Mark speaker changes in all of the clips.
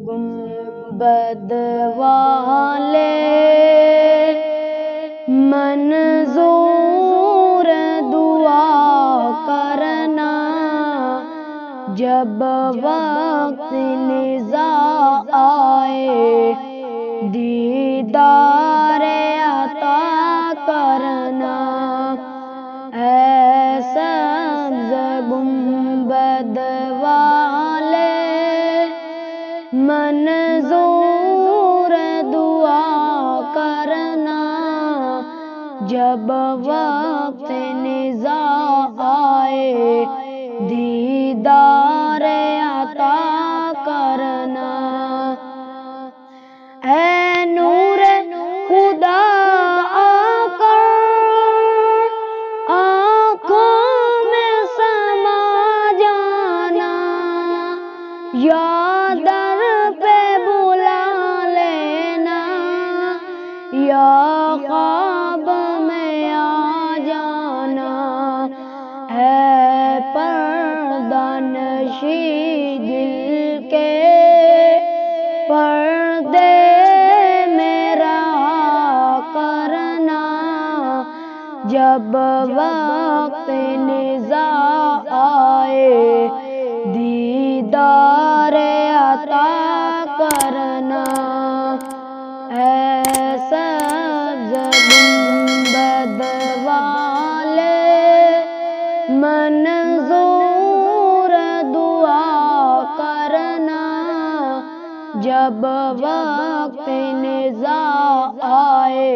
Speaker 1: گنبد والے منظور دعا کرنا، جب وقت نزاع آئے دیدار عطا کرنا۔ اے سبز گنبد والے منظور دعا کرنا، جب وقت نزاع آئے دیدار عطا کرنا۔ اے نور خدا آ کر آنکھوں میں سما جانا، یا در پہ بلا لینا، یا خواب میں آ جانا۔ اے پردہ نشی دل کے پردے میں رہا کرنا، جب وقت نزاع آئے دیدار عطا کرنا۔ اے سبز گنبد والے منظور دعا کرنا، جب وقت نزاع آئے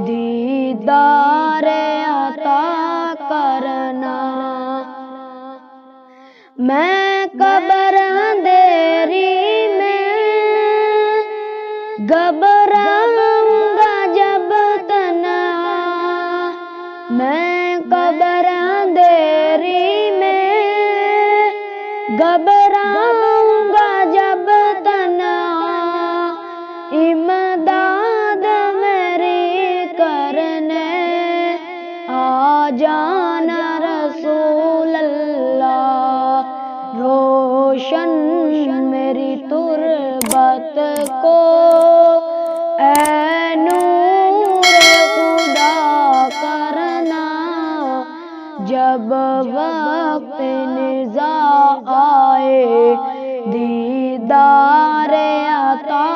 Speaker 1: دیدار عطا کرنا۔ میں قبر اندھیری میں گھبراؤں گا جب تنہا، میں قبر اندھیری میں گھبراؤں گا جب تنہا، امداد میری کرنے آ جانا رسول اللہ، روشن میری تربت کو اے نور خدا کرنا، جب وقت نزاع آئے دیدار عطا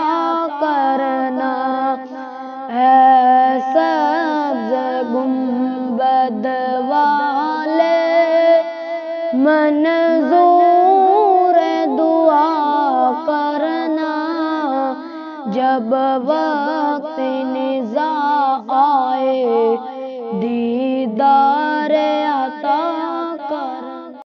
Speaker 1: کرنا۔ اے سبز گنبد والے منظور دعا کرنا، جب وقت نزاع